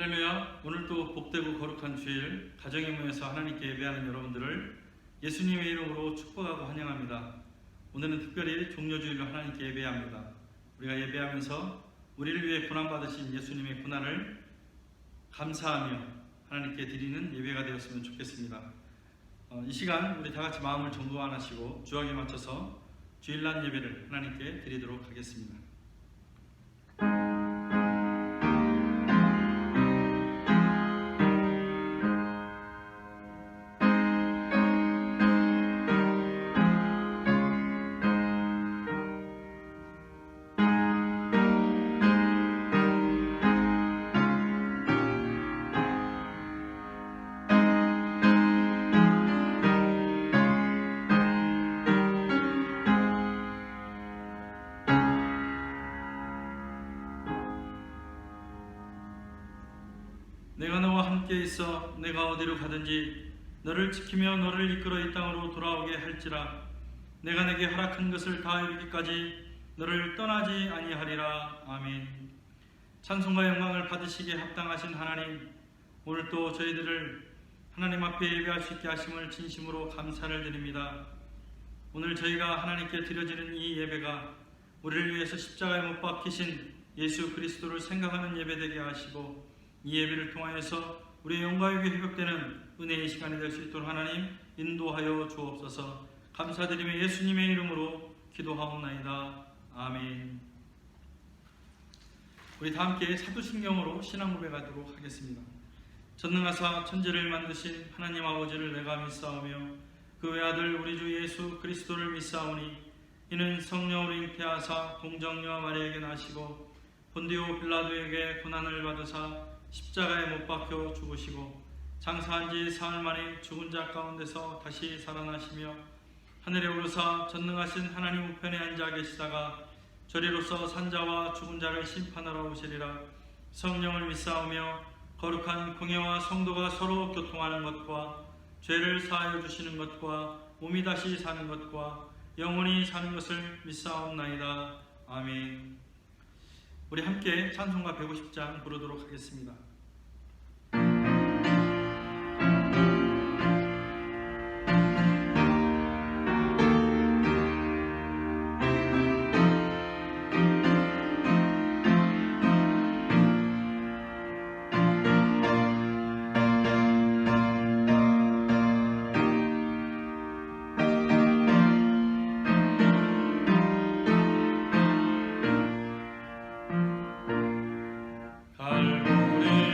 할렐루야. 오늘도 복되고 거룩한 주일 가정의 모여서 하나님께 예배하는 여러분들을 예수님의 이름으로 축복하고 환영합니다. 오늘은 특별히 종료주일로 하나님께 예배합니다. 우리가 예배하면서 우리를 위해 고난받으신 예수님의 고난을 감사하며 하나님께 드리는 예배가 되었으면 좋겠습니다. 이 시간 우리 다 같이 마음을 정돈하시고 주역에 맞춰서 주일날 예배를 하나님께 드리도록 하겠습니다. 내가 너와 함께 있어 내가 어디로 가든지 너를 지키며 너를 이끌어 이 땅으로 돌아오게 할지라. 내가 내게 허락한 것을 다 이루기까지 너를 떠나지 아니하리라. 아멘. 찬송과 영광을 받으시기에 합당하신 하나님, 오늘도 저희들을 하나님 앞에 예배할 수 있게 하심을 진심으로 감사를 드립니다. 오늘 저희가 하나님께 드려지는 이 예배가 우리를 위해서 십자가에 못 박히신 예수 그리스도를 생각하는 예배되게 하시고, 이 예배를 통하여서 우리의 영광에게 회복되는 은혜의 시간이 될 수 있도록 하나님 인도하여 주옵소서. 감사드리며 예수님의 이름으로 기도하옵나이다. 아멘. 우리 다 함께 사도신경으로 신앙 고백하도록 하겠습니다. 전능하사 천지를 만드신 하나님 아버지를 내가 믿사오며 그 외아들 우리 주 예수 그리스도를 믿사오니 이는 성령으로 잉태하사 동정녀 마리아에게 나시고 본디오 빌라도에게 고난을 받으사 십자가에 못 박혀 죽으시고 장사한 지 사흘 만에 죽은 자 가운데서 다시 살아나시며 하늘에 오르사 전능하신 하나님 우편에 앉아 계시다가 저리로서 산자와 죽은 자를 심판하러 오시리라. 성령을 믿사오며 거룩한 공예와 성도가 서로 교통하는 것과 죄를 사하여 주시는 것과 몸이 다시 사는 것과 영원히 사는 것을 믿사옵나이다. 아멘. 우리 함께 찬송가 150장 부르도록 하겠습니다. 갈보리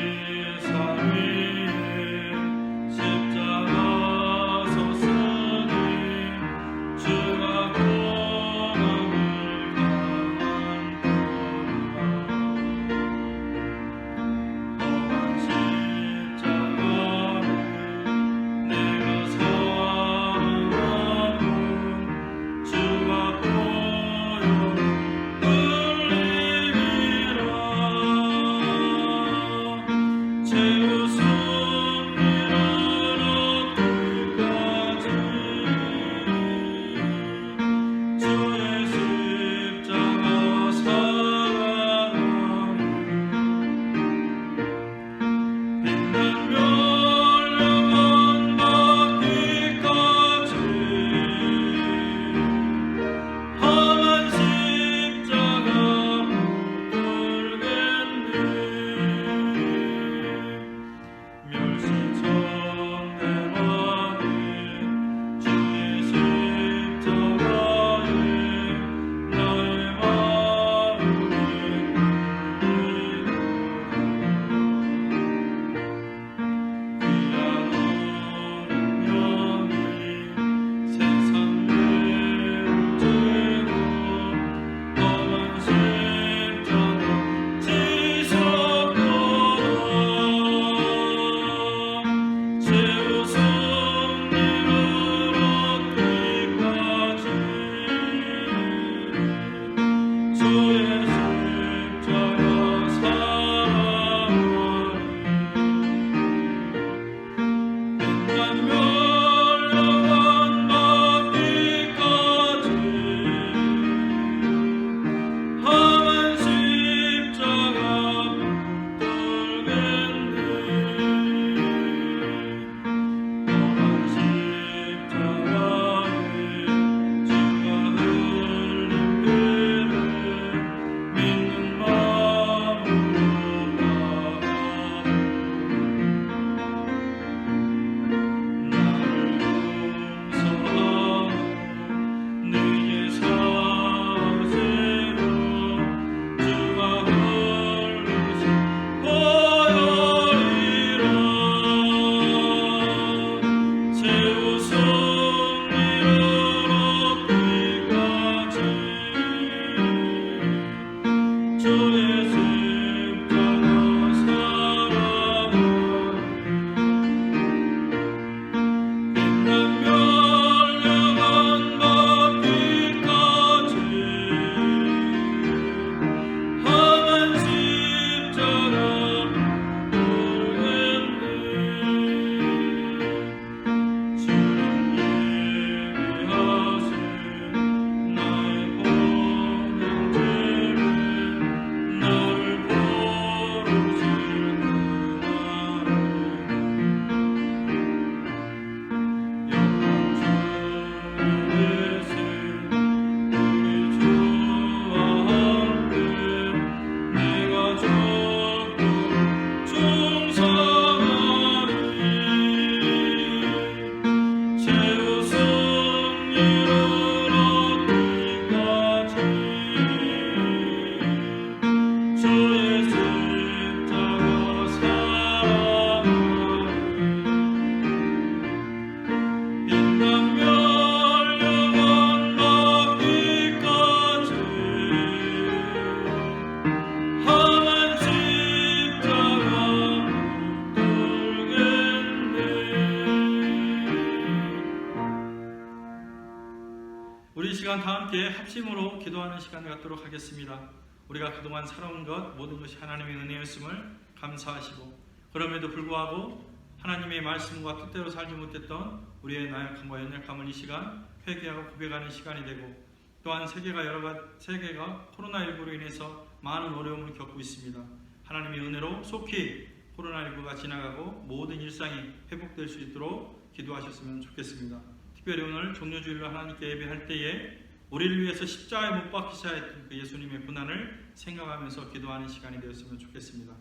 다 함께 합심으로 기도하는 시간을 갖도록 하겠습니다. 우리가 그동안 살아온 것 모든 것이 하나님의 은혜였음을 감사하시고 그럼에도 불구하고 하나님의 말씀과 뜻대로 살지 못했던 우리의 나약함과 연약함을 이 시간 회개하고 고백하는 시간이 되고 또한 세계가 코로나19로 인해서 많은 어려움을 겪고 있습니다. 하나님의 은혜로 속히 코로나19가 지나가고 모든 일상이 회복될 수 있도록 기도하셨으면 좋겠습니다. 특별히 오늘 종료주일로 하나님께 예배할 때에 우리를 위해서 십자가에 못 박히셔야 했던 그 예수님의 고난을 생각하면서 기도하는 시간이 되었으면 좋겠습니다.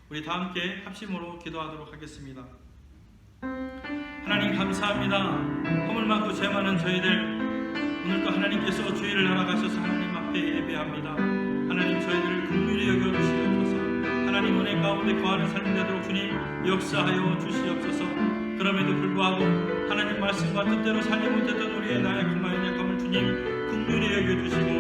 우리 다 함께 합심으로 기도하도록 하겠습니다. 하나님 감사합니다. 허물 많고 죄 많은 저희들 오늘도 하나님께서 주의를 날아가셔서 하나님 앞에 예배합니다. 하나님 저희들을 긍휼히 여겨주시옵소서. 하나님 은혜 가운데 거하는 삶이 되도록 주님 역사하여 주시옵소서. 그럼에도 불구하고 하나님 말씀과 뜻대로 살지 못했던 우리의 나약함과 연약함을 주님 긍휼히 여겨주시고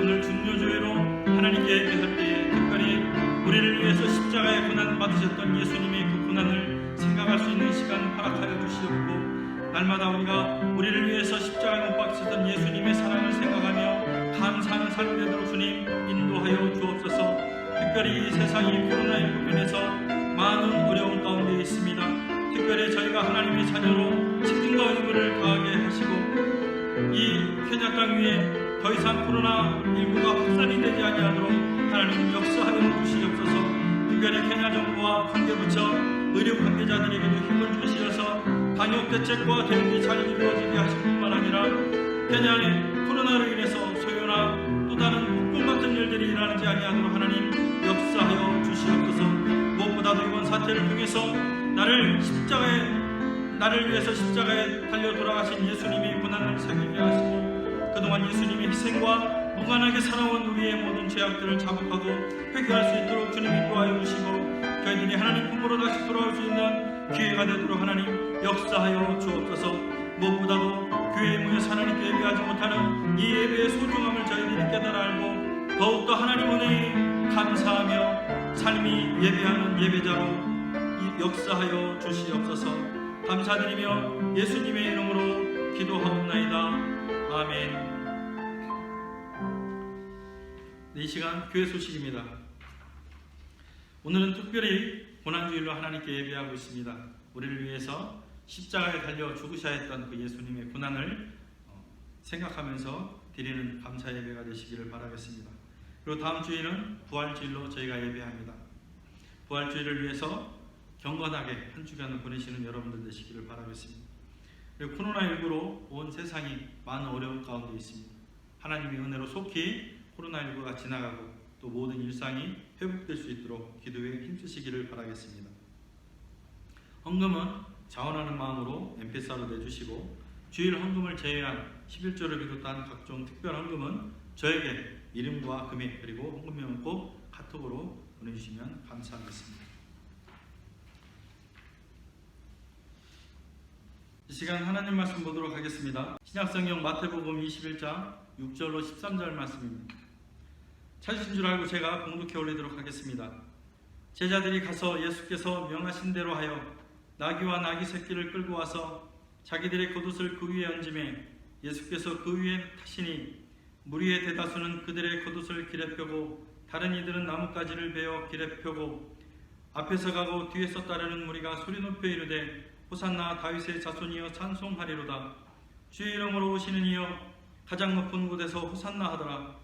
오늘 중요주의로 하나님께 예배할 때에 특별히 우리를 위해서 십자가에 고난 받으셨던 예수님의 그 고난을 생각할 수 있는 시간 허락하여 주시옵고 날마다 우리가 우리를 위해서 십자가에 못 박히셨던 예수님의 사랑을 생각하며 감사하는 삶이 되도록 주님 인도하여 주옵소서. 특별히 이 세상이 코로나19로 인해서 많은 어려움 가운데 있습니다. 특별히 저희가 하나님의 자녀로 책임과 의무를 다하게 하시고 이 케냐 땅 위에 더 이상 코로나19가 확산이 되지 아니하도록 하나님 역사하여 주시옵소서. 특별히 케냐 정부와 관계부처 의료 관계자들에게도 힘을 주시어서 방역 대책과 대응이 잘 이루어지게 하실 뿐만 아니라 케냐의 코로나로 인해서 소요나 또 다른 폭풍 같은 일들이 일어나지 아니하도록 하나님 역사하여 주시옵소서. 무엇보다도 이번 사태를 통해서 나를 위해서 십자가에 달려 돌아가신 예수님의 고난을 새기게 하시고 그동안 예수님의 희생과 무관하게 살아온 우리의 모든 죄악들을 자복하고 회개할 수 있도록 주님 인도하여 주시고 저희들이 하나님 품으로 다시 돌아올 수 있는 기회가 되도록 하나님 역사하여 주옵소서. 무엇보다도 교회에 모여서 하나님께 예배하지 못하는 이 예배의 소중함을 저희들이 깨달아 알고 더욱더 하나님 은혜에 감사하며 삶이 예배하는 예배자로 역사하여 주시옵소서. 감사드리며 예수님의 이름으로 기도하옵나이다. 아멘. 이 시간 교회 소식입니다. 오늘은 특별히 고난주일로 하나님께 예배하고 있습니다. 우리를 위해서 십자가에 달려 죽으셔야 했던 그 예수님의 고난을 생각하면서 드리는 감사 예배가 되시기를 바라겠습니다. 그리고 다음 주일은 부활주일로 저희가 예배합니다. 부활주일을 위해서 경건하게 한 주간을 보내시는 여러분들 되시기를 바라겠습니다. 그리고 코로나19로 온 세상이 많은 어려움 가운데 있습니다. 하나님의 은혜로 속히 코로나19가 지나가고 또 모든 일상이 회복될 수 있도록 기도에 힘쓰시기를 바라겠습니다. 헌금은 자원하는 마음으로 엠페사로 내주시고 주일 헌금을 제외한 11조를 비롯한 각종 특별 헌금은 저에게 이름과 금액 그리고 헌금명은 꼭 카톡으로 보내주시면 감사하겠습니다. 이 시간 하나님 말씀 보도록 하겠습니다. 신약성경 마태복음 21장 6절로 13절 말씀입니다. 찾으신 줄 알고 제가 봉독해 올리도록 하겠습니다. 제자들이 가서 예수께서 명하신 대로 하여 나귀와 나귀 새끼를 끌고 와서 자기들의 겉옷을 그 위에 얹음에 예수께서 그 위에 타시니 무리의 대다수는 그들의 겉옷을 길에 펴고 다른 이들은 나뭇가지를 베어 길에 펴고 앞에서 가고 뒤에서 따르는 무리가 소리 높여 이르되 호산나 다윗의 자손이여 찬송하리로다. 주의 이름으로 오시는 이여 가장 높은 곳에서 호산나 하더라.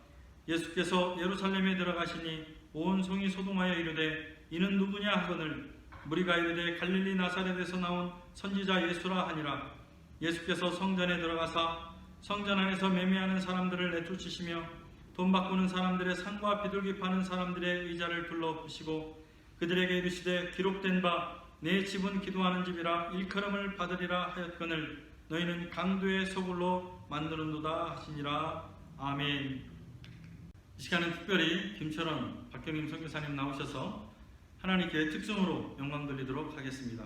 예수께서 예루살렘에 들어가시니 온 성이 소동하여 이르되 이는 누구냐 하거늘 무리가 이르되 갈릴리 나사렛에서 나온 선지자 예수라 하니라. 예수께서 성전에 들어가사 성전 안에서 매매하는 사람들을 내쫓으시며 돈 바꾸는 사람들의 상과 비둘기 파는 사람들의 의자를 둘러보시고 그들에게 이르시되 기록된 바 내 집은 기도하는 집이라 일컬음을 받으리라 하였거늘 너희는 강도의 소굴로 만드는도다 하시니라. 아멘. 이 시간은 특별히 김철원 박경림 선교사님 나오셔서 하나님께 특성으로 영광 돌리도록 하겠습니다.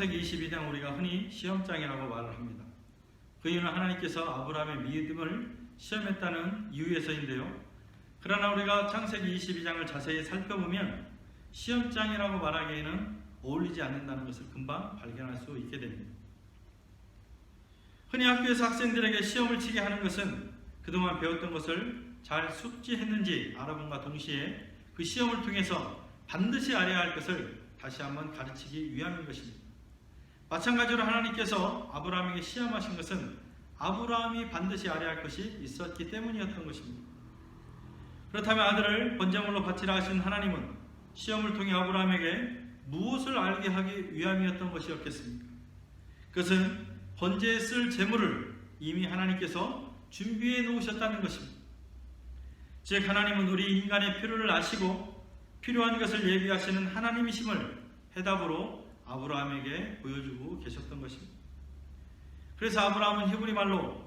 창세기 22장 우리가 흔히 시험장이라고 말을 합니다. 그 이유는 하나님께서 아브라함의 믿음을 시험했다는 이유에서인데요. 그러나 우리가 창세기 22장을 자세히 살펴보면 시험장이라고 말하기에는 어울리지 않는다는 것을 금방 발견할 수 있게 됩니다. 흔히 학교에서 학생들에게 시험을 치게 하는 것은 그동안 배웠던 것을 잘 숙지했는지 알아봄과 동시에 그 시험을 통해서 반드시 알아야 할 것을 다시 한번 가르치기 위함인 것입니다. 마찬가지로 하나님께서 아브라함에게 시험하신 것은 아브라함이 반드시 알아야 할 것이 있었기 때문이었던 것입니다. 그렇다면 아들을 번제물로 바치라 하신 하나님은 시험을 통해 아브라함에게 무엇을 알게 하기 위함이었던 것이었겠습니까? 그것은 번제에 쓸 제물을 이미 하나님께서 준비해 놓으셨다는 것입니다. 즉 하나님은 우리 인간의 필요를 아시고 필요한 것을 예비하시는 하나님이심을 해답으로 아브라함에게 보여주고 계셨던 것입니다. 그래서 아브라함은 히브리 말로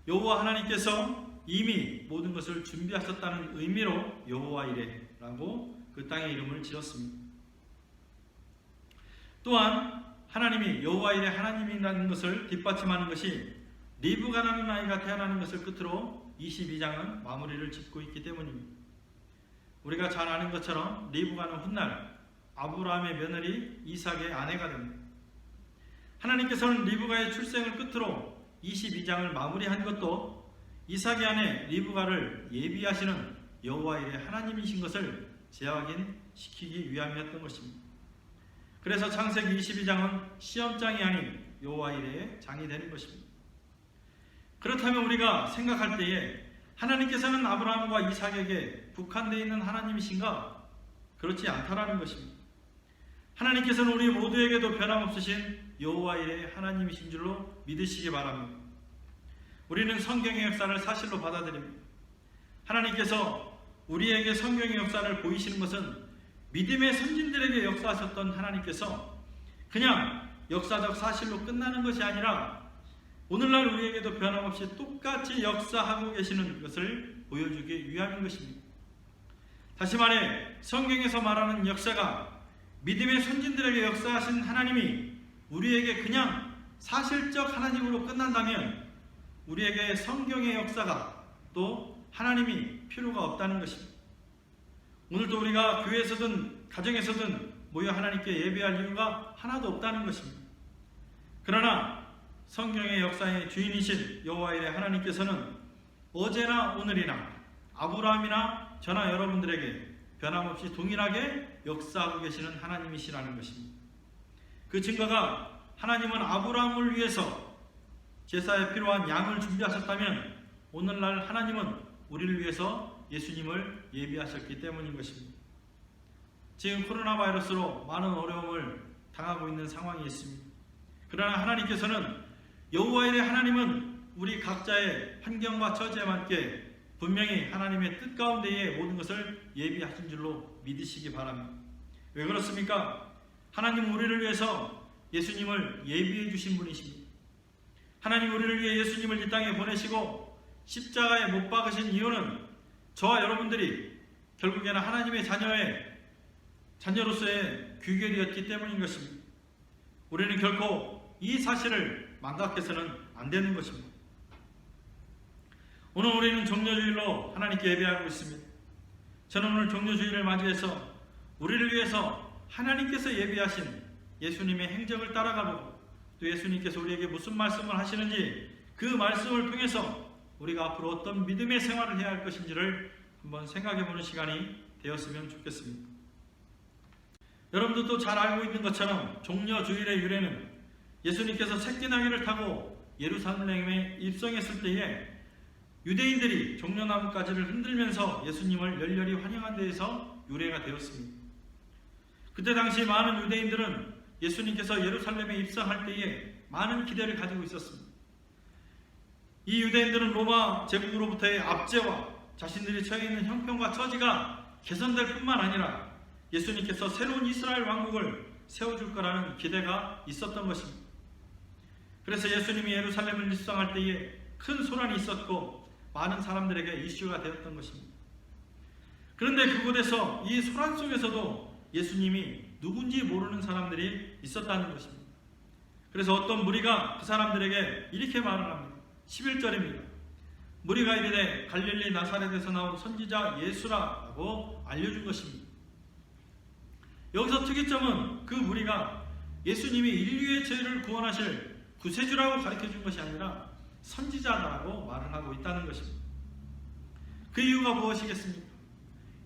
여호와 하나님께서 이미 모든 것을 준비하셨다는 의미로 여호와 이레라고 그 땅의 이름을 지었습니다. 또한 하나님이 여호와 이레 하나님이라는 것을 뒷받침하는 것이 리브가라는 아이가 태어나는 것을 끝으로 22장은 마무리를 짓고 있기 때문입니다. 우리가 잘 아는 것처럼 리브가는 훗날 아브라함의 며느리 이삭의 아내가 됩니다. 하나님께서는 리브가의 출생을 끝으로 22장을 마무리한 것도 이삭의 아내 리브가를 예비하시는 여호와 이레 하나님이신 것을 재확인시키기 위함이었던 것입니다. 그래서 창세기 22장은 시험장이 아닌 여호와 이레의 장이 되는 것입니다. 그렇다면 우리가 생각할 때에 하나님께서는 아브라함과 이삭에게 국한되어 있는 하나님이신가? 그렇지 않다라는 것입니다. 하나님께서는 우리 모두에게도 변함없으신 여호와 이레의 하나님이신 줄로 믿으시기 바랍니다. 우리는 성경의 역사를 사실로 받아들입니다. 하나님께서 우리에게 성경의 역사를 보이시는 것은 믿음의 선진들에게 역사하셨던 하나님께서 그냥 역사적 사실로 끝나는 것이 아니라 오늘날 우리에게도 변함없이 똑같이 역사하고 계시는 것을 보여주기 위함인 것입니다. 다시 말해 성경에서 말하는 역사가 믿음의 선진들에게 역사하신 하나님이 우리에게 그냥 사실적 하나님으로 끝난다면 우리에게 성경의 역사가 또 하나님이 필요가 없다는 것입니다. 오늘도 우리가 교회에서든 가정에서든 모여 하나님께 예배할 이유가 하나도 없다는 것입니다. 그러나 성경의 역사의 주인이신 여호와 이레 하나님께서는 어제나 오늘이나 아브라함이나 저나 여러분들에게 변함없이 동일하게 역사하고 계시는 하나님이시라는 것입니다. 그 증거가 하나님은 아브라함을 위해서 제사에 필요한 양을 준비하셨다면 오늘날 하나님은 우리를 위해서 예수님을 예비하셨기 때문인 것입니다. 지금 코로나 바이러스로 많은 어려움을 당하고 있는 상황이 있습니다. 그러나 하나님께서는 여호와 이레 하나님은 우리 각자의 환경과 처지에 맞게 분명히 하나님의 뜻 가운데에 모든 것을 예비하신 줄로 믿으시기 바랍니다. 왜 그렇습니까? 하나님은 우리를 위해서 예수님을 예비해 주신 분이십니다. 하나님 우리를 위해 예수님을 이 땅에 보내시고 십자가에 못 박으신 이유는 저와 여러분들이 결국에는 하나님의 자녀로서의 귀결이었기 때문인 것입니다. 우리는 결코 이 사실을 망각해서는 안 되는 것입니다. 오늘 우리는 종려주일로 하나님께 예배하고 있습니다. 저는 오늘 종려주일을 맞이해서 우리를 위해서 하나님께서 예비하신 예수님의 행적을 따라가보고 또 예수님께서 우리에게 무슨 말씀을 하시는지 그 말씀을 통해서 우리가 앞으로 어떤 믿음의 생활을 해야 할 것인지를 한번 생각해보는 시간이 되었으면 좋겠습니다. 여러분들도 잘 알고 있는 것처럼 종려주일의 유래는 예수님께서 새끼나귀를 타고 예루살렘에 입성했을 때에 유대인들이 종려나무가지를 흔들면서 예수님을 열렬히 환영한 데에서 유래가 되었습니다. 그때 당시 많은 유대인들은 예수님께서 예루살렘에 입성할 때에 많은 기대를 가지고 있었습니다. 이 유대인들은 로마 제국으로부터의 압제와 자신들이 처해 있는 형편과 처지가 개선될 뿐만 아니라 예수님께서 새로운 이스라엘 왕국을 세워줄 거라는 기대가 있었던 것입니다. 그래서 예수님이 예루살렘을 입성할 때에 큰 소란이 있었고 많은 사람들에게 이슈가 되었던 것입니다. 그런데 그곳에서 이 소란 속에서도 예수님이 누군지 모르는 사람들이 있었다는 것입니다. 그래서 어떤 무리가 그 사람들에게 이렇게 말을 합니다. 11절입니다. 무리가 이르되 갈릴리 나사렛에서 나온 선지자 예수라고 알려준 것입니다. 여기서 특이점은 그 무리가 예수님이 인류의 죄를 구원하실 구세주라고 가르쳐준 것이 아니라 선지자라고 말을 하고 있다는 것입니다. 그 이유가 무엇이겠습니까?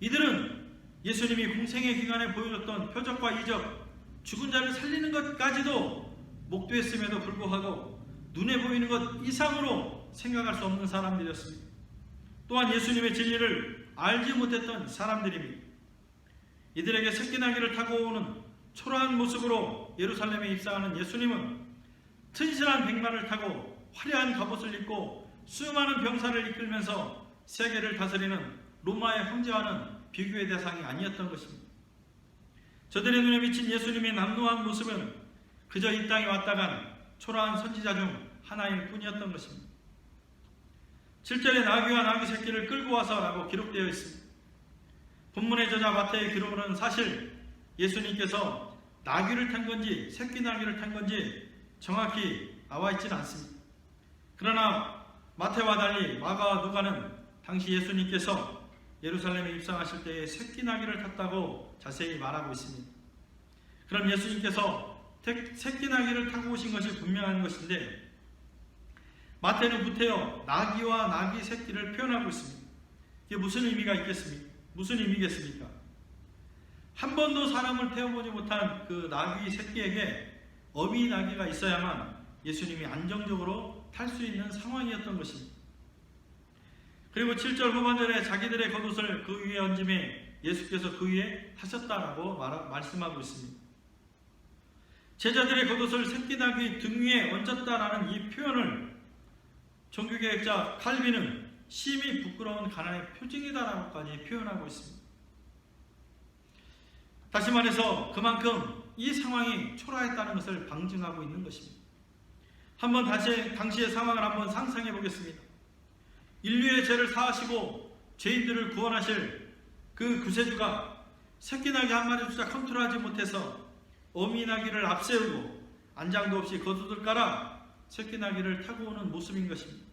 이들은 예수님이 공생의 기간에 보여줬던 표적과 이적, 죽은 자를 살리는 것까지도 목도했음에도 불구하고 눈에 보이는 것 이상으로 생각할 수 없는 사람들이었습니다. 또한 예수님의 진리를 알지 못했던 사람들입니다. 이들에게 새끼나귀를 타고 오는 초라한 모습으로 예루살렘에 입성하는 예수님은 튼실한 백마를 타고 화려한 갑옷을 입고 수많은 병사를 이끌면서 세계를 다스리는 로마의 황제와는 비교의 대상이 아니었던 것입니다. 저들의 눈에 비친 예수님의 남루한 모습은 그저 이 땅에 왔다 간 초라한 선지자 중 하나일 뿐이었던 것입니다. 7절에 나귀와 나귀 새끼를 끌고 와서 라고 기록되어 있습니다. 본문의 저자 마태의 기록으로는 사실 예수님께서 나귀를 탄 건지 새끼 나귀를 탄 건지 정확히 나와 있지는 않습니다. 그러나 마태와 달리 마가와 누가는 당시 예수님께서 예루살렘에 입성하실 때에 새끼 나귀를 탔다고 자세히 말하고 있습니다. 그럼 예수님께서 새끼 나귀를 타고 오신 것이 분명한 것인데 마태는 구태여 나귀와 나귀 새끼를 표현하고 있습니다. 이게 무슨 의미가 있겠습니까? 무슨 의미겠습니까? 한 번도 사람을 태워보지 못한 그 나귀 새끼에게 어미 나귀가 있어야만 예수님이 안정적으로 탈 수 있는 상황이었던 것입니다. 그리고 7절 후반절에 자기들의 겉옷을 그 위에 얹음에 예수께서 그 위에 타셨다라고 말씀하고 있습니다. 제자들의 겉옷을 새끼 나귀 등 위에 얹었다라는 이 표현을 종교개혁자 칼빈은 심히 부끄러운 가난의 표징이다라고까지 표현하고 있습니다. 다시 말해서 그만큼 이 상황이 초라했다는 것을 방증하고 있는 것입니다. 한번 당시의 상황을 한번 상상해 보겠습니다. 인류의 죄를 사하시고 죄인들을 구원하실 그 구세주가 새끼 나귀 한 마리조차 컨트롤하지 못해서 어미 나귀를 앞세우고 안장도 없이 겉옷을 깔아 새끼 나귀를 타고 오는 모습인 것입니다.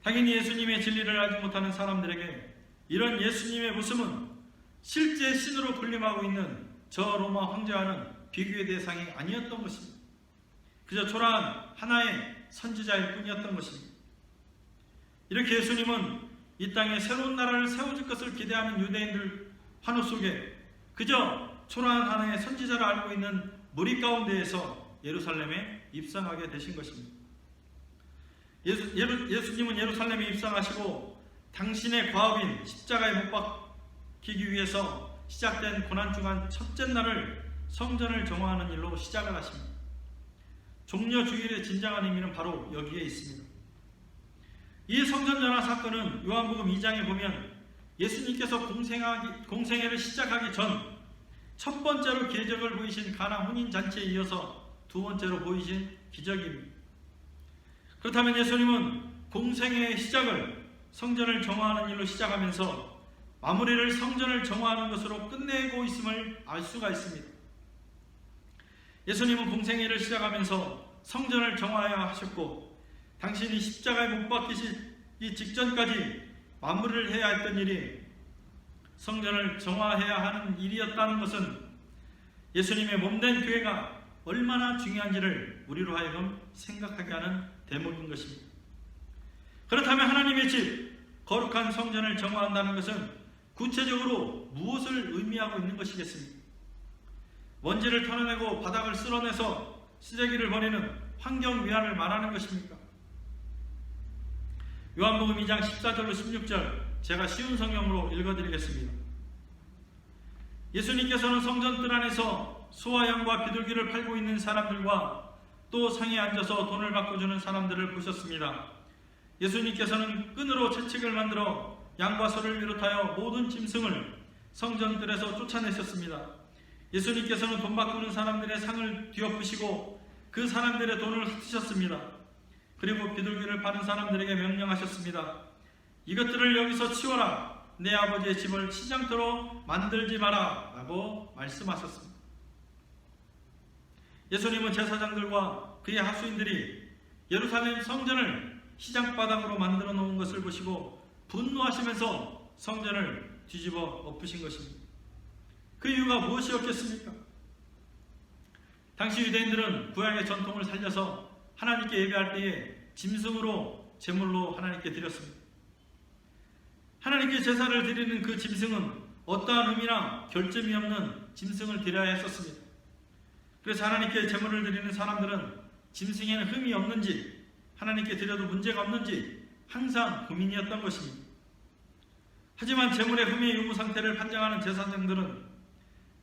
당연히 예수님의 진리를 알지 못하는 사람들에게 이런 예수님의 모습은 실제 신으로 군림하고 있는 저 로마 황제와는 비교의 대상이 아니었던 것입니다. 그저 초라한 하나의 선지자일 뿐이었던 것입니다. 이렇게 예수님은 이 땅에 새로운 나라를 세워줄 것을 기대하는 유대인들 환호 속에 그저 초라한 하나의 선지자를 알고 있는 무리 가운데에서 예루살렘에 입성하게 되신 것입니다. 예수님은 예루살렘에 입성하시고 당신의 과업인 십자가에 못 박히기 위해서 시작된 고난주간 첫째 날을 성전을 정화하는 일로 시작을 하십니다. 종려 주일의 진정한 의미는 바로 여기에 있습니다. 이 성전 전화 사건은 요한복음 2장에 보면 예수님께서 공생애를 시작하기 전 첫 번째로 기적을 보이신 가나 혼인 잔치에 이어서 두 번째로 보이신 기적입니다. 그렇다면 예수님은 공생애의 시작을 성전을 정화하는 일로 시작하면서 마무리를 성전을 정화하는 것으로 끝내고 있음을 알 수가 있습니다. 예수님은 공생애를 시작하면서 성전을 정화해야 하셨고 당신이 십자가에 못 박히시기 직전까지 마무리를 해야 했던 일이 성전을 정화해야 하는 일이었다는 것은 예수님의 몸된 교회가 얼마나 중요한지를 우리로 하여금 생각하게 하는 대목인 것입니다. 그렇다면 하나님의 집, 거룩한 성전을 정화한다는 것은 구체적으로 무엇을 의미하고 있는 것이겠습니까? 먼지를 털어내고 바닥을 쓸어내서 쓰레기를 버리는 환경위안을 말하는 것입니까? 요한복음 2장 14절로 16절 제가 쉬운 성경으로 읽어드리겠습니다. 예수님께서는 성전 뜰 안에서 소와 양과 비둘기를 팔고 있는 사람들과 또 상에 앉아서 돈을 바꿔주는 사람들을 보셨습니다. 예수님께서는 끈으로 채찍을 만들어 양과 소를 비롯하여 모든 짐승을 성전 뜰에서 쫓아내셨습니다. 예수님께서는 돈 바꾸는 사람들의 상을 뒤엎으시고 그 사람들의 돈을 흩으셨습니다. 그리고 비둘기를 파는 사람들에게 명령하셨습니다. 이것들을 여기서 치워라. 내 아버지의 집을 시장터로 만들지 마라 라고 말씀하셨습니다. 예수님은 제사장들과 그의 하수인들이 예루살렘 성전을 시장바닥으로 만들어 놓은 것을 보시고 분노하시면서 성전을 뒤집어 엎으신 것입니다. 그 이유가 무엇이었겠습니까? 당시 유대인들은 구약의 전통을 살려서 하나님께 예배할 때에 짐승으로 제물로 하나님께 드렸습니다. 하나님께 제사를 드리는 그 짐승은 어떠한 의미나 결점이 없는 짐승을 드려야 했었습니다. 그래서 하나님께 제물을 드리는 사람들은 짐승에는 흠이 없는지, 하나님께 드려도 문제가 없는지 항상 고민이었던 것입니다. 하지만 제물의 흠의 유무 상태를 판정하는 제사장들은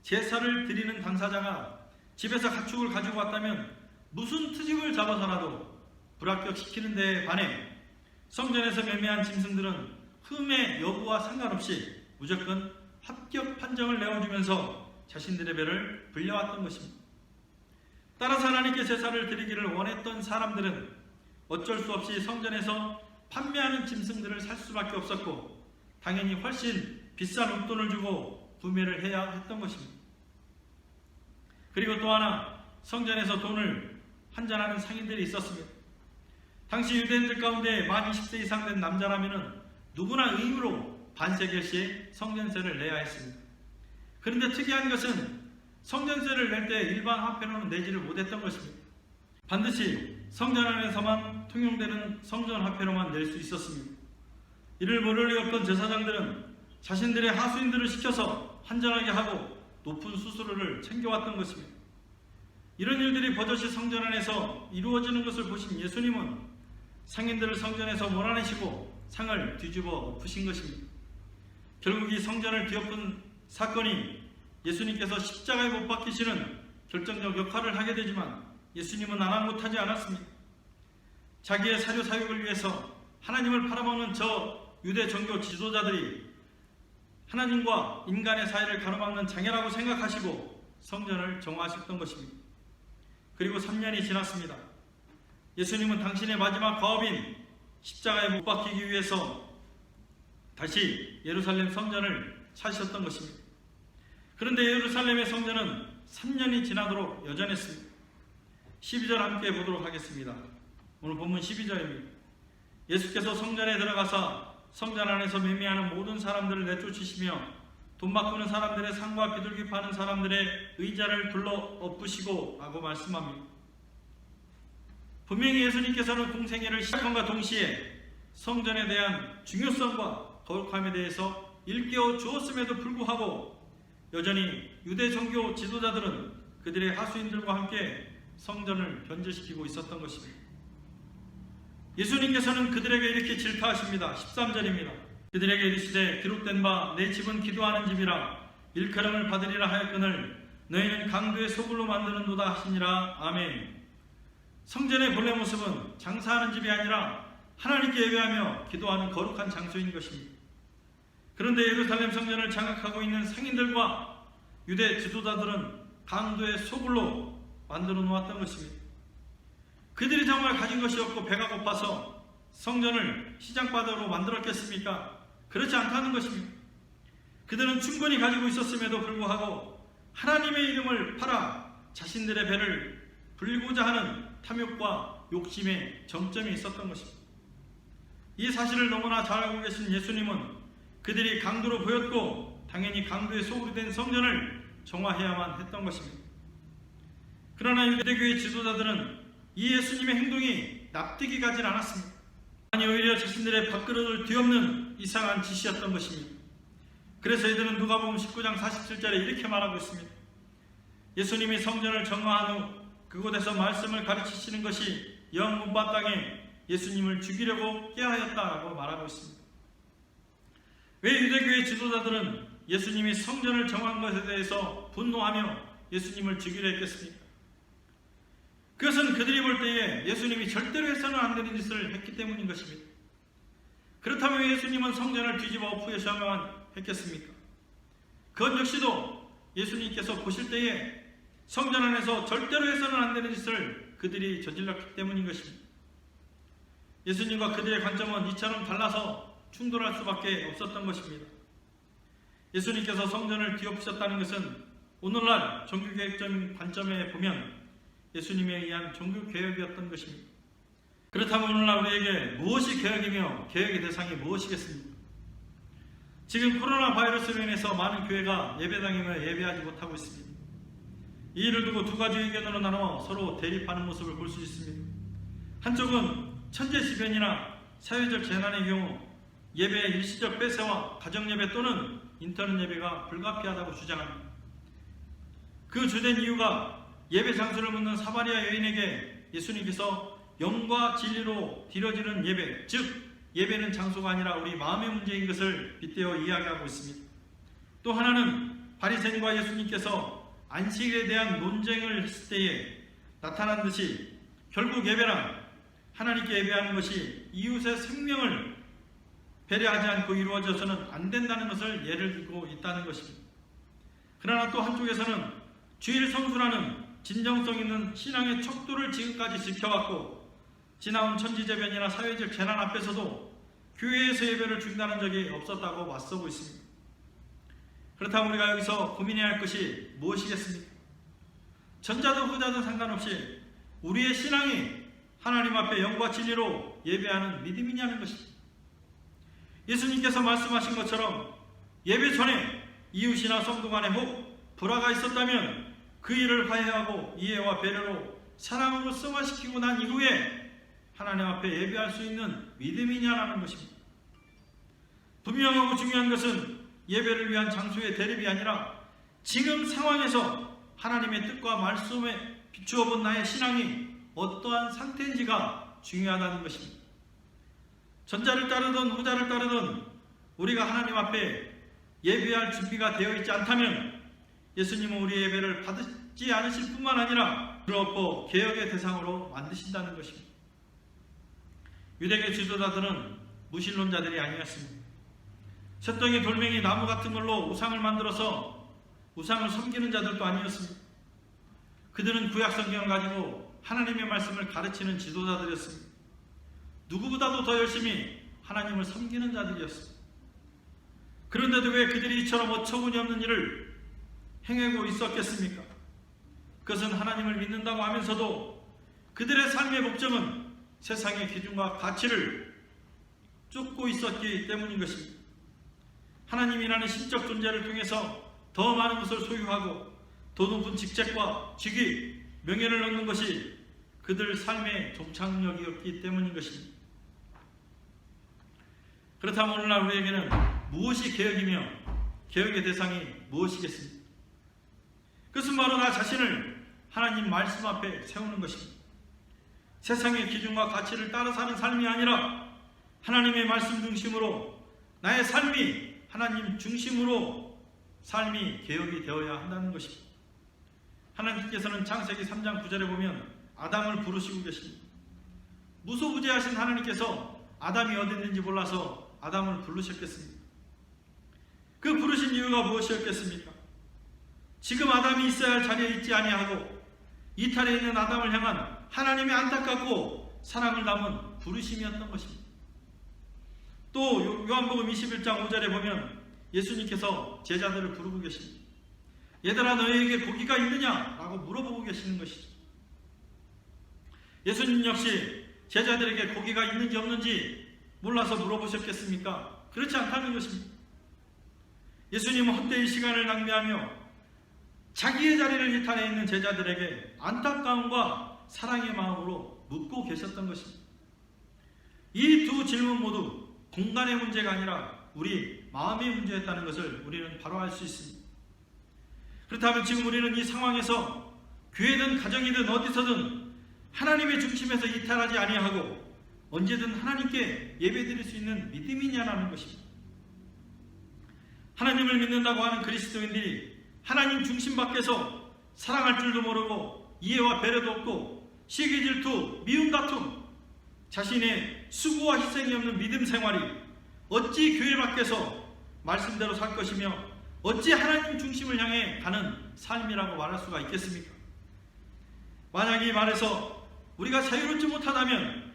제사를 드리는 당사자가 집에서 가축을 가지고 왔다면 무슨 트집을 잡아서라도 불합격시키는 데에 반해 성전에서 매매한 짐승들은 흠의 여부와 상관없이 무조건 합격 판정을 내어주면서 자신들의 배를 불려왔던 것입니다. 따라서 하나님께 제사를 드리기를 원했던 사람들은 어쩔 수 없이 성전에서 판매하는 짐승들을 살 수밖에 없었고 당연히 훨씬 비싼 웃돈을 주고 구매를 해야 했던 것입니다. 그리고 또 하나, 성전에서 돈을 환전하는 상인들이 있었습니다. 당시 유대인들 가운데 만 20세 이상 된 남자라면 누구나 의무로 반세겔씩 성전세를 내야 했습니다. 그런데 특이한 것은 성전세를 낼 때 일반 화폐로는 내지를 못했던 것입니다. 반드시 성전 안에서만 통용되는 성전 화폐로만 낼 수 있었습니다. 이를 모를 리 없던 제사장들은 자신들의 하수인들을 시켜서 환전하게 하고 높은 수수료를 챙겨왔던 것입니다. 이런 일들이 버젓이 성전 안에서 이루어지는 것을 보신 예수님은 상인들을 성전에서 몰아내시고 상을 뒤집어 엎으신 것입니다. 결국 이 성전을 뒤엎은 사건이 예수님께서 십자가에 못 박히시는 결정적 역할을 하게 되지만 예수님은 아랑곳하지 않았습니다. 자기의 사료 사육을 위해서 하나님을 팔아먹는 저 유대 종교 지도자들이 하나님과 인간의 사이를 가로막는 장애라고 생각하시고 성전을 정화하셨던 것입니다. 그리고 3년이 지났습니다. 예수님은 당신의 마지막 과업인 십자가에 못 박히기 위해서 다시 예루살렘 성전을 찾으셨던 것입니다. 그런데 예루살렘의 성전은 3년이 지나도록 여전했습니다. 12절 함께 보도록 하겠습니다. 오늘 본문 12절입니다. 예수께서 성전에 들어가사 성전 안에서 매매하는 모든 사람들을 내쫓으시며 돈 바꾸는 사람들의 상과 비둘기 파는 사람들의 의자를 둘러 엎으시고 라고 말씀합니다. 분명히 예수님께서는 공생애를 시작함과 동시에 성전에 대한 중요성과 거룩함에 대해서 일깨워 주었음에도 불구하고 여전히 유대 종교 지도자들은 그들의 하수인들과 함께 성전을 변제시키고 있었던 것입니다. 예수님께서는 그들에게 이렇게 질타하십니다. 13절입니다. 그들에게 이르시되 기록된 바 내 집은 기도하는 집이라 일컬음을 받으리라 하였거늘 너희는 강도의 소굴로 만드는도다 하시니라. 아멘. 성전의 본래 모습은 장사하는 집이 아니라 하나님께 예배하며 기도하는 거룩한 장소인 것입니다. 그런데 예루살렘 성전을 장악하고 있는 상인들과 유대 지도자들은 강도의 소굴로 만들어 놓았던 것입니다. 그들이 정말 가진 것이 없고 배가 고파서 성전을 시장바닥으로 만들었겠습니까? 그렇지 않다는 것입니다. 그들은 충분히 가지고 있었음에도 불구하고 하나님의 이름을 팔아 자신들의 배를 불리고자 하는 탐욕과 욕심의 정점이 있었던 것입니다. 이 사실을 너무나 잘 알고 계신 예수님은 그들이 강도로 보였고 당연히 강도의 소굴이 된 성전을 정화해야만 했던 것입니다. 그러나 유대교의 지도자들은 이 예수님의 행동이 납득이 가진 않았습니다. 아니 오히려 자신들의 밥그릇을 뒤엎는 이상한 짓이었던 것입니다. 그래서 이들은 누가복음 19장 47절에 이렇게 말하고 있습니다. 예수님이 성전을 정화한 후 그곳에서 말씀을 가르치시는 것이 영 못마땅해 예수님을 죽이려고 깨하였다라고 말하고 있습니다. 왜 유대교의 지도자들은 예수님이 성전을 정한 것에 대해서 분노하며 예수님을 죽이려 했겠습니까? 그것은 그들이 볼 때에 예수님이 절대로 해서는 안 되는 짓을 했기 때문인 것입니다. 그렇다면 왜 예수님은 성전을 뒤집어 엎으셔야만 했겠습니까? 그것 역시도 예수님께서 보실 때에 성전 안에서 절대로 해서는 안 되는 짓을 그들이 저질렀기 때문인 것입니다. 예수님과 그들의 관점은 이처럼 달라서 충돌할 수밖에 없었던 것입니다. 예수님께서 성전을 뒤엎으셨다는 것은 오늘날 종교개혁적인 관점에 보면 예수님에 의한 종교개혁이었던 것입니다. 그렇다면 오늘날 우리에게 무엇이 개혁이며 개혁의 대상이 무엇이겠습니까? 지금 코로나 바이러스로 인해서 많은 교회가 예배당임을 예배하지 못하고 있습니다. 이 일을 두고 두 가지 의견으로 나눠 서로 대립하는 모습을 볼 수 있습니다. 한쪽은 천재지변이나 사회적 재난의 경우 예배의 일시적 폐쇄와 가정예배 또는 인터넷 예배가 불가피하다고 주장합니다. 그 주된 이유가 예배 장소를 묻는 사마리아 여인에게 예수님께서 영과 진리로 드려지는 예배, 즉 예배는 장소가 아니라 우리 마음의 문제인 것을 빗대어 이야기하고 있습니다. 또 하나는 바리새인과 예수님께서 안식일에 대한 논쟁을 했을 때에 나타난 듯이 결국 예배란 하나님께 예배하는 것이 이웃의 생명을 배려하지 않고 이루어져서는 안 된다는 것을 예를 들고 있다는 것입니다. 그러나 또 한쪽에서는 주일 성수라는 진정성 있는 신앙의 척도를 지금까지 지켜왔고 지나온 천지재변이나 사회적 재난 앞에서도 교회에서 예배를 준다는 적이 없었다고 맞서고 있습니다. 그렇다면 우리가 여기서 고민해야 할 것이 무엇이겠습니까? 전자든 후자든 상관없이 우리의 신앙이 하나님 앞에 영과 진리로 예배하는 믿음이냐는 것입니다. 예수님께서 말씀하신 것처럼 예배 전에 이웃이나 성도 간에 혹 불화가 있었다면 그 일을 화해하고 이해와 배려로 사랑으로 승화시키고 난 이후에 하나님 앞에 예배할 수 있는 믿음이냐라는 것입니다. 분명하고 중요한 것은 예배를 위한 장소의 대립이 아니라 지금 상황에서 하나님의 뜻과 말씀에 비추어 본 나의 신앙이 어떠한 상태인지가 중요하다는 것입니다. 전자를 따르든 후자를 따르든 우리가 하나님 앞에 예배할 준비가 되어 있지 않다면 예수님은 우리의 예배를 받지 않으실 뿐만 아니라 그렇고 개혁의 대상으로 만드신다는 것입니다. 유대교 지도자들은 무신론자들이 아니었습니다. 쇳덩이, 돌멩이, 나무 같은 걸로 우상을 만들어서 우상을 섬기는 자들도 아니었습니다. 그들은 구약 성경을 가지고 하나님의 말씀을 가르치는 지도자들이었습니다. 누구보다도 더 열심히 하나님을 섬기는 자들이었습니다. 그런데도 왜 그들이 이처럼 어처구니 없는 일을 행하고 있었겠습니까? 그것은 하나님을 믿는다고 하면서도 그들의 삶의 목적은 세상의 기준과 가치를 쫓고 있었기 때문인 것입니다. 하나님이라는 신적 존재를 통해서 더 많은 것을 소유하고 더 높은 직책과 직위, 명예를 얻는 것이 그들 삶의 종착역이었기 때문인 것입니다. 그렇다면 오늘날 우리에게는 무엇이 개혁이며 개혁의 대상이 무엇이겠습니까? 그것은 바로 나 자신을 하나님 말씀 앞에 세우는 것입니다. 세상의 기준과 가치를 따라 사는 삶이 아니라 하나님의 말씀 중심으로 나의 삶이 하나님 중심으로 삶이 개혁이 되어야 한다는 것입니다. 하나님께서는 창세기 3장 9절에 보면 아담을 부르시고 계십니다. 무소부재하신 하나님께서 아담이 어디 있는지 몰라서 아담을 부르셨겠습니까? 그 부르신 이유가 무엇이었겠습니까? 지금 아담이 있어야 할 자리에 있지 아니하고 이탈에 있는 아담을 향한 하나님의 안타깝고 사랑을 담은 부르심이었던 것입니다. 또 요한복음 21장 5절에 보면 예수님께서 제자들을 부르고 계십니다. 얘들아, 너희에게 고기가 있느냐? 라고 물어보고 계시는 것이죠. 예수님 역시 제자들에게 고기가 있는지 없는지 몰라서 물어보셨겠습니까? 그렇지 않다는 것입니다. 예수님은 헛되이 시간을 낭비하며 자기의 자리를 이탈해 있는 제자들에게 안타까움과 사랑의 마음으로 묻고 계셨던 것입니다. 이 두 질문 모두 공간의 문제가 아니라 우리 마음의 문제였다는 것을 우리는 바로 알 수 있습니다. 그렇다면 지금 우리는 이 상황에서 교회든 가정이든 어디서든 하나님의 중심에서 이탈하지 아니하고 언제든 하나님께 예배드릴 수 있는 믿음이냐라는 것입니다. 하나님을 믿는다고 하는 그리스도인들이 하나님 중심 밖에서 사랑할 줄도 모르고 이해와 배려도 없고 시기 질투, 미움 다툼, 자신의 수고와 희생이 없는 믿음 생활이 어찌 교회 밖에서 말씀대로 살 것이며 어찌 하나님 중심을 향해 가는 삶이라고 말할 수가 있겠습니까? 만약 이 말에서 우리가 자유롭지 못하다면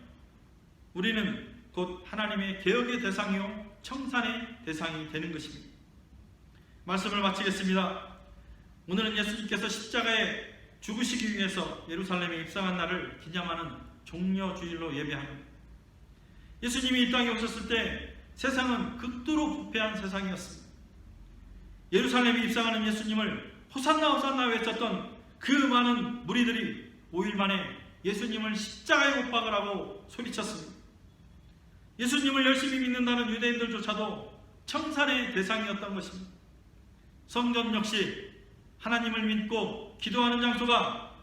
우리는 곧 하나님의 개혁의 대상이요 청산의 대상이 되는 것입니다. 말씀을 마치겠습니다. 오늘은 예수님께서 십자가에 죽으시기 위해서 예루살렘에 입성한 날을 기념하는 종려주일로 예배합니다. 예수님이 이 땅에 오셨을 때 세상은 극도로 부패한 세상이었습니다. 예루살렘에 입성하는 예수님을 호산나 호산나 외쳤던 그 많은 무리들이 5일 만에 예수님을 십자가에 못 박으라고 소리쳤습니다. 예수님을 열심히 믿는다는 유대인들조차도 청산의 대상이었던 것입니다. 성전 역시 하나님을 믿고 기도하는 장소가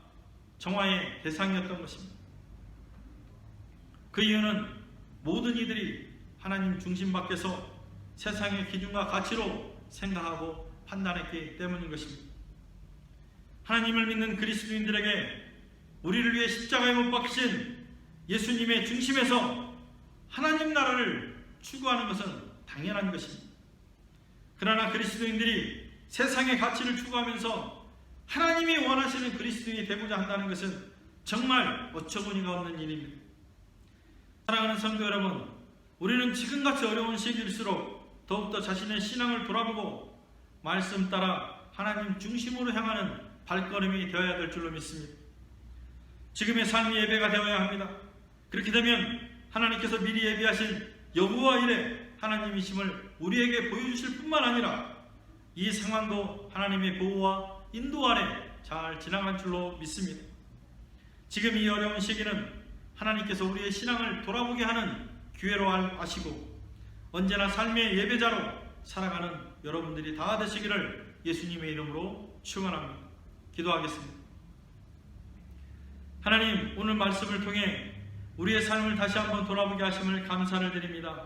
정화의 대상이었던 것입니다. 그 이유는 모든 이들이 하나님 중심 밖에서 세상의 기준과 가치로 생각하고 판단했기 때문인 것입니다. 하나님을 믿는 그리스도인들에게 우리를 위해 십자가에 못 박히신 예수님의 중심에서 하나님 나라를 추구하는 것은 당연한 것입니다. 그러나 그리스도인들이 세상의 가치를 추구하면서 하나님이 원하시는 그리스도인이 되고자 한다는 것은 정말 어처구니가 없는 일입니다. 사랑하는 성도 여러분, 우리는 지금같이 어려운 시기일수록 더욱더 자신의 신앙을 돌아보고 말씀 따라 하나님 중심으로 향하는 발걸음이 되어야 될 줄로 믿습니다. 지금의 삶이 예배가 되어야 합니다. 그렇게 되면 하나님께서 미리 예비하신 여호와 이레 하나님이심을 우리에게 보여주실 뿐만 아니라 이 상황도 하나님의 보호와 인도 아래 잘 지나간 줄로 믿습니다. 지금 이 어려운 시기는 하나님께서 우리의 신앙을 돌아보게 하는 기회로 아시고 언제나 삶의 예배자로 살아가는 여러분들이 다 되시기를 예수님의 이름으로 축원합니다. 기도하겠습니다. 하나님, 오늘 말씀을 통해 우리의 삶을 다시 한번 돌아보게 하심을 감사를 드립니다.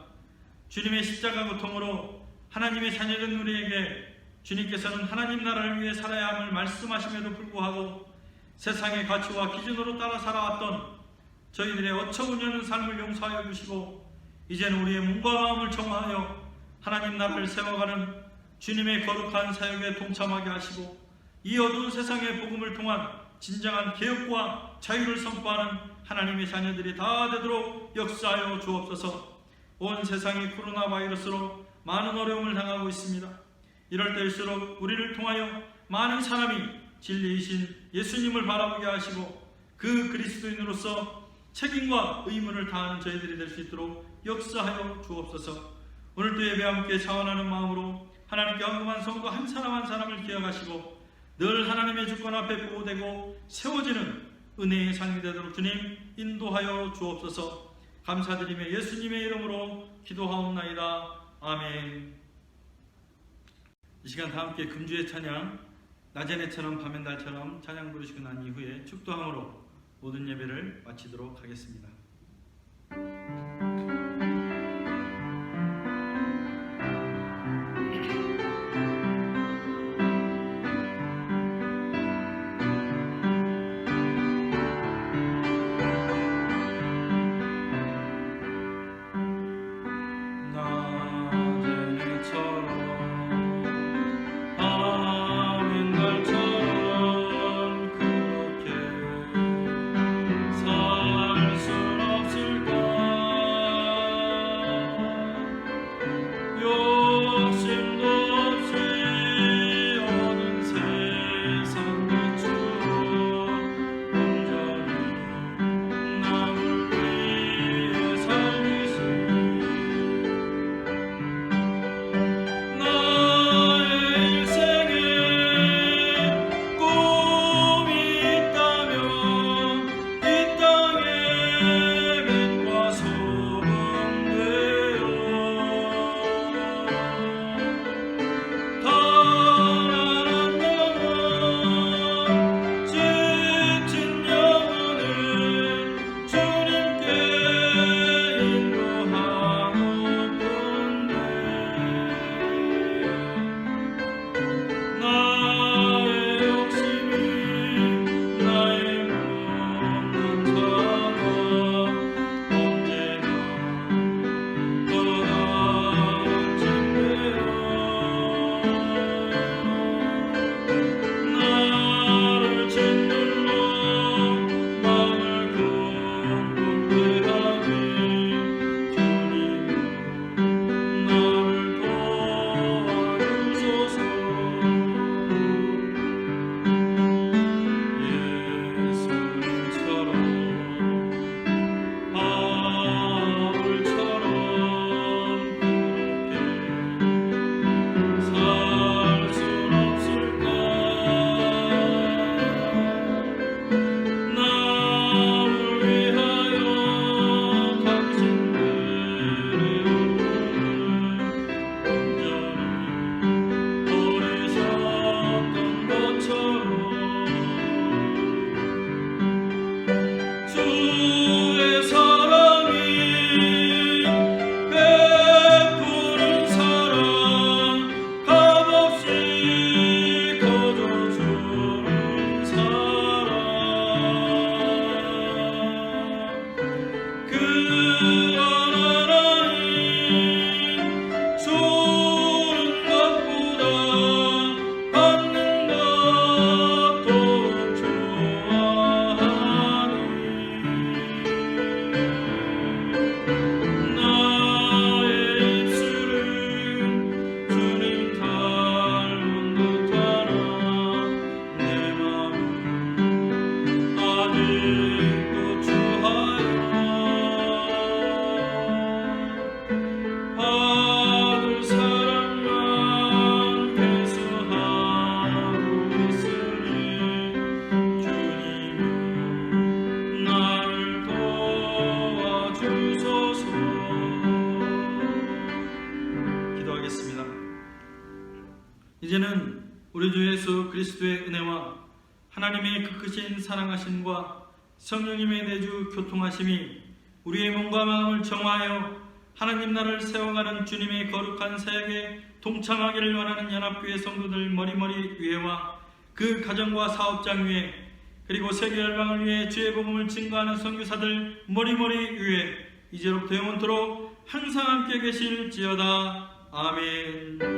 주님의 십자가 고통으로 하나님의 자녀된 우리에게 주님께서는 하나님 나라를 위해 살아야 함을 말씀하심에도 불구하고 세상의 가치와 기준으로 따라 살아왔던 저희들의 어처구니 없는 삶을 용서하여 주시고 이제는 우리의 몸과 마음을 정화하여 하나님 나라를 세워가는 주님의 거룩한 사역에 동참하게 하시고 이 어두운 세상의 복음을 통한 진정한 개혁과 자유를 선포하는 하나님의 자녀들이 다 되도록 역사하여 주옵소서. 온 세상이 코로나 바이러스로 많은 어려움을 당하고 있습니다. 이럴 때일수록 우리를 통하여 많은 사람이 진리이신 예수님을 바라보게 하시고 그 그리스도인으로서 책임과 의무를 다하는 저희들이 될 수 있도록 역사하여 주옵소서. 오늘도 예배 함께 자원하는 마음으로 하나님께 헌금한 성도 한 사람 한 사람을 기억하시고 늘 하나님의 주권 앞에 보호되고 세워지는 은혜의 삶이 되도록 주님 인도하여 주옵소서. 감사드리며 예수님의 이름으로 기도하옵나이다. 아멘. 이 시간 다 함께 금주의 찬양, 낮의 내처럼 밤의 달처럼 찬양 부르시고 난 이후에 축도함으로 모든 예배를 마치도록 하겠습니다. 이제는 우리 주 예수 그리스도의 은혜와 하나님의 그 크신 사랑하심과 성령님의 내주 교통하심이 우리의 몸과 마음을 정화하여 하나님 나라를 세워가는 주님의 거룩한 사역에 동참하기를 원하는 연합교회 성도들 머리머리 위에와 그 가정과 사업장 위에, 그리고 세계 열방을 위해 주의 복음을 증거하는 선교사들 머리머리 위에 이제로부터 영원토록 항상 함께 계실지어다. 아멘.